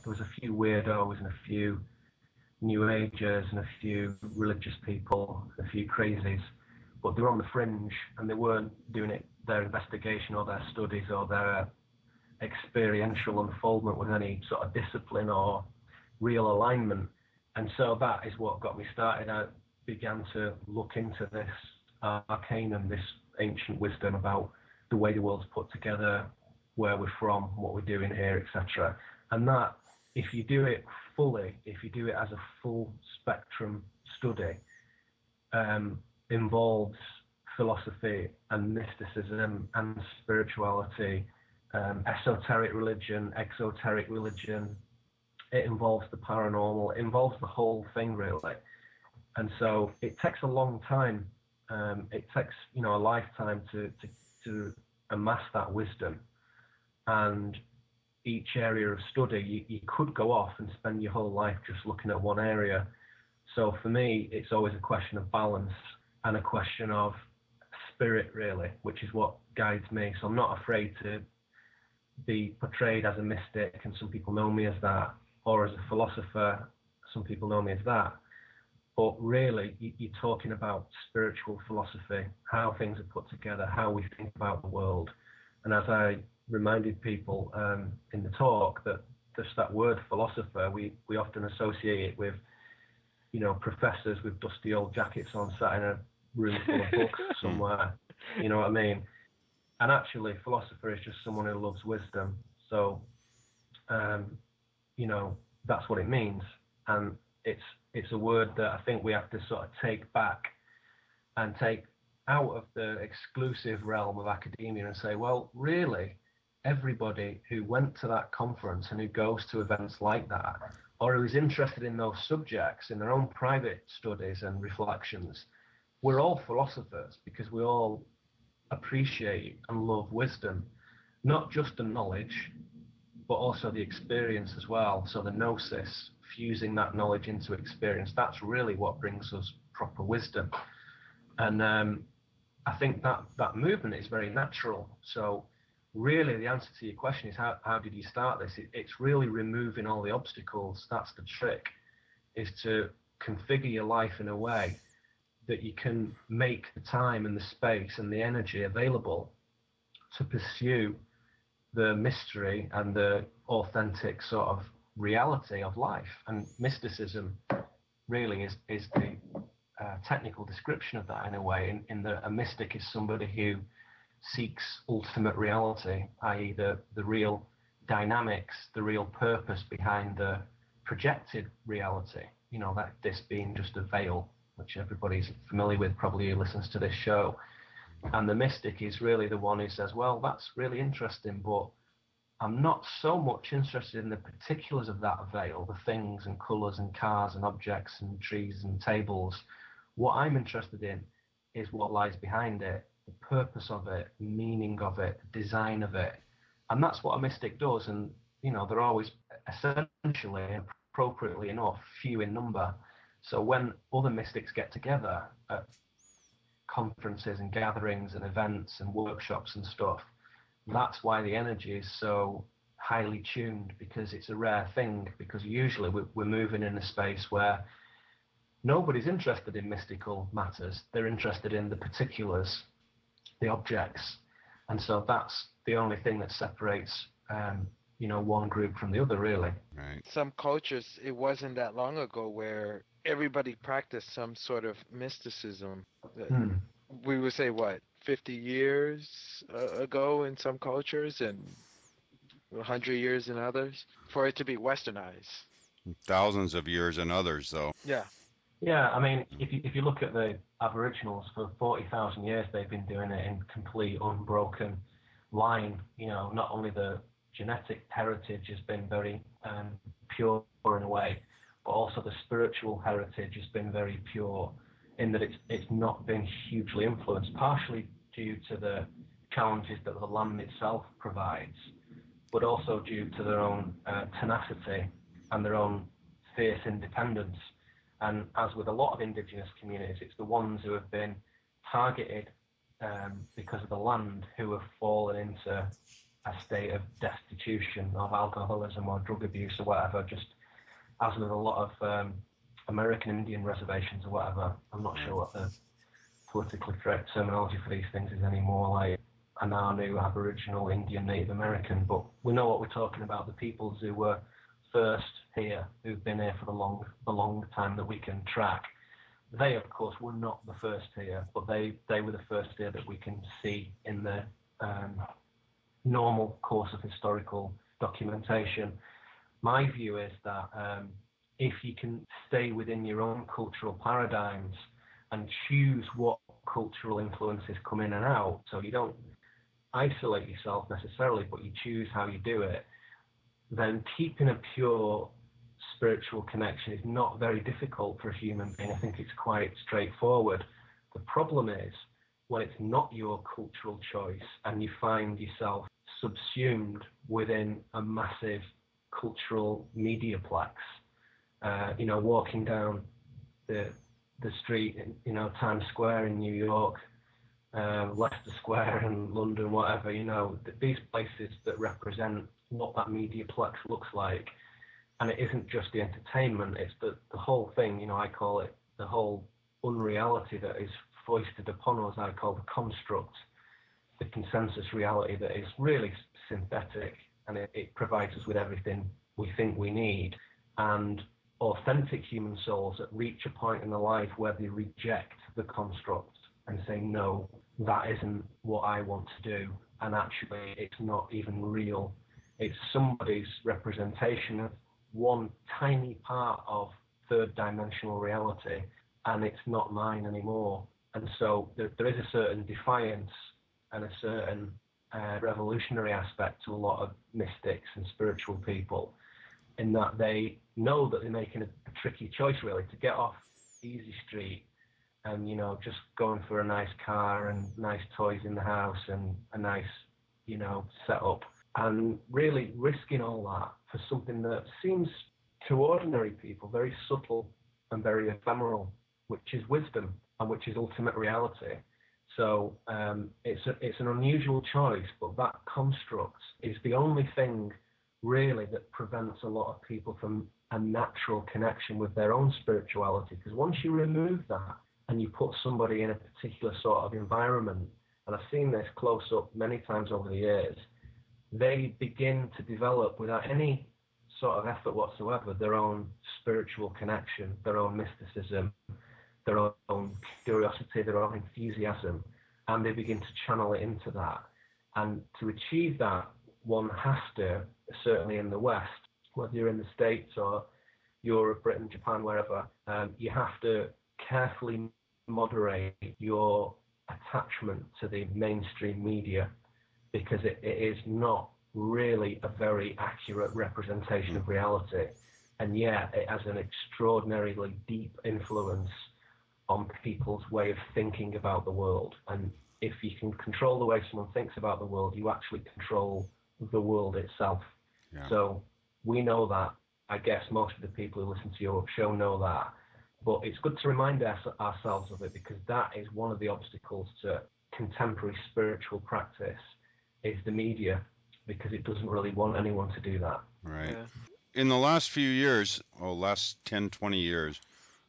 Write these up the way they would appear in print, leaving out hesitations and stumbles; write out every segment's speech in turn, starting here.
there was a few weirdos and a few New Agers and a few religious people, a few crazies, but they were on the fringe and they weren't doing it, their investigation or their studies or their experiential unfoldment with any sort of discipline or real alignment. And so that is what got me started. I began to look into this arcane and this ancient wisdom about the way the world's put together, where we're from, what we're doing here, etc. And that, if you do it fully, if you do it as a full spectrum study, involves philosophy and mysticism and spirituality, esoteric religion, exoteric religion. It involves the paranormal, it involves the whole thing really. And so it takes a long time. It takes, you know, a lifetime to amass that wisdom. And each area of study, you could go off and spend your whole life just looking at one area. So for me, it's always a question of balance and a question of spirit really, which is what guides me. So I'm not afraid to be portrayed as a mystic, and some people know me as that, or as a philosopher, some people know me as that. But really, you're talking about spiritual philosophy, how things are put together, how we think about the world. And as I reminded people in the talk, that just that word philosopher, we often associate it with, you know, professors with dusty old jackets on, sat in a room full of books somewhere. You know what I mean? And actually, philosopher is just someone who loves wisdom. So, you know, that's what it means. And it's a word that I think we have to sort of take back and take out of the exclusive realm of academia and say, well, really, everybody who went to that conference and who goes to events like that, or who is interested in those subjects in their own private studies and reflections, we're all philosophers, because we all appreciate and love wisdom, not just the knowledge, but also the experience as well. So the gnosis, fusing that knowledge into experience, that's really what brings us proper wisdom. And I think that movement is very natural. So really the answer to your question is, how did you start this? It's really removing all the obstacles. That's the trick, is to configure your life in a way that you can make the time and the space and the energy available to pursue the mystery and the authentic sort of reality of life. And mysticism really is the technical description of that in a way, in that a mystic is somebody who seeks ultimate reality, i.e. the real dynamics, the real purpose behind the projected reality, you know, that this being just a veil, which everybody's familiar with probably who listens to this show. And the mystic is really the one who says, well, that's really interesting, but I'm not so much interested in the particulars of that veil, the things and colours and cars and objects and trees and tables. What I'm interested in is what lies behind it, the purpose of it, meaning of it, design of it. And that's what a mystic does. And, you know, they're always essentially, appropriately enough, few in number. So when other mystics get together at conferences and gatherings and events and workshops and stuff, that's why the energy is so highly tuned, because it's a rare thing, because usually we're moving in a space where nobody's interested in mystical matters. They're interested in the particulars, the objects. And so that's the only thing that separates you know, one group from the other, really. Right. Some cultures, it wasn't that long ago where everybody practiced some sort of mysticism. We would say, what, 50 years ago in some cultures and 100 years in others, for it to be westernized. Thousands of years in others, though. Yeah. Yeah, I mean, if you look at the Aboriginals, for 40,000 years they've been doing it in complete unbroken line. You know, not only the genetic heritage has been very pure in a way, but also the spiritual heritage has been very pure, in that it's not been hugely influenced, partially due to the challenges that the land itself provides, but also due to their own tenacity and their own fierce independence. And as with a lot of indigenous communities, it's the ones who have been targeted because of the land who have fallen into a state of destitution of alcoholism or drug abuse or whatever, just as with a lot of American Indian reservations or whatever. I'm not sure what the politically correct terminology for these things is anymore, like Ananu, Aboriginal, Indian, Native American, but we know what we're talking about, the peoples who were first here, who've been here for the long time that we can track. They, of course, were not the first here, but they were the first here that we can see in the normal course of historical documentation. My view is that if you can stay within your own cultural paradigms and choose what cultural influences come in and out, so you don't isolate yourself necessarily, but you choose how you do it, then keeping a pure spiritual connection is not very difficult for a human being. I think it's quite straightforward. The problem is when it's not your cultural choice and you find yourself subsumed within a massive cultural mediaplex, walking down the street in, Times Square in New York, Leicester Square in London, whatever, these places that represent what that mediaplex looks like. And it isn't just the entertainment, it's the whole thing, I call it the whole unreality that is foisted upon us. I call the construct, the consensus reality that is really synthetic, and it provides us with everything we think we need. And authentic human souls that reach a point in their life where they reject the construct and say, no, that isn't what I want to do, and actually it's not even real. It's somebody's representation of one tiny part of third dimensional reality, and it's not mine anymore. And so there is a certain defiance and a certain revolutionary aspect to a lot of mystics and spiritual people, in that they know that they're making a tricky choice, really, to get off easy street and just going for a nice car and nice toys in the house and a nice setup, and really risking all that for something that seems to ordinary people very subtle and very ephemeral, which is wisdom and which is ultimate reality. So it's an unusual choice, but that construct is the only thing really that prevents a lot of people from a natural connection with their own spirituality. Because once you remove that and you put somebody in a particular sort of environment, and I've seen this close up many times over the years, they begin to develop without any sort of effort whatsoever their own spiritual connection, their own mysticism, their own curiosity, their own enthusiasm, and they begin to channel it into that. And to achieve that, one has to, certainly in the West, whether you're in the States or Europe, Britain, Japan, wherever, you have to carefully moderate your attachment to the mainstream media, because it is not really a very accurate representation of reality. And yet it has an extraordinarily deep influence on people's way of thinking about the world. And if you can control the way someone thinks about the world, you actually control the world itself. Yeah. So we know that. I guess most of the people who listen to your show know that. But it's good to remind ourselves of it, because that is one of the obstacles to contemporary spiritual practice, is the media, because it doesn't really want anyone to do that. Right. Yeah. In the last few years, last 10, 20 years,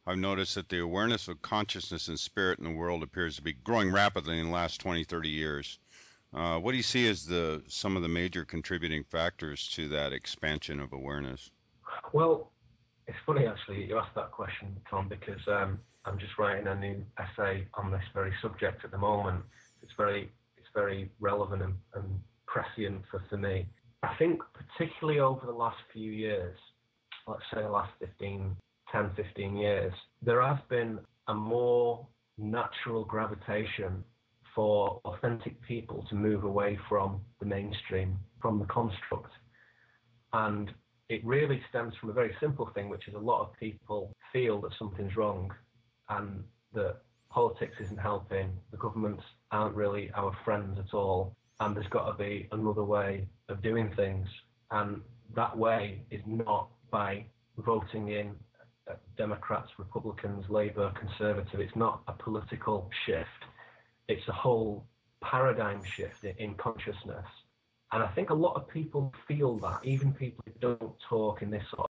I've noticed that the awareness of consciousness and spirit in the world appears to be growing rapidly in the last 20, 30 years. What do you see as some of the major contributing factors to that expansion of awareness? Well, it's funny actually you asked that question, Tom, because I'm just writing a new essay on this very subject at the moment. It's very relevant and prescient for me. I think particularly over the last few years, let's say the last 10, 15 years, there has been a more natural gravitation for authentic people to move away from the mainstream, from the construct. And it really stems from a very simple thing, which is a lot of people feel that something's wrong and that politics isn't helping, the governments aren't really our friends at all, and there's got to be another way of doing things. And that way is not by voting in Democrats, Republicans, Labour, Conservative. It's not a political shift. It's a whole paradigm shift in consciousness. And I think a lot of people feel that, even people who don't talk in this sort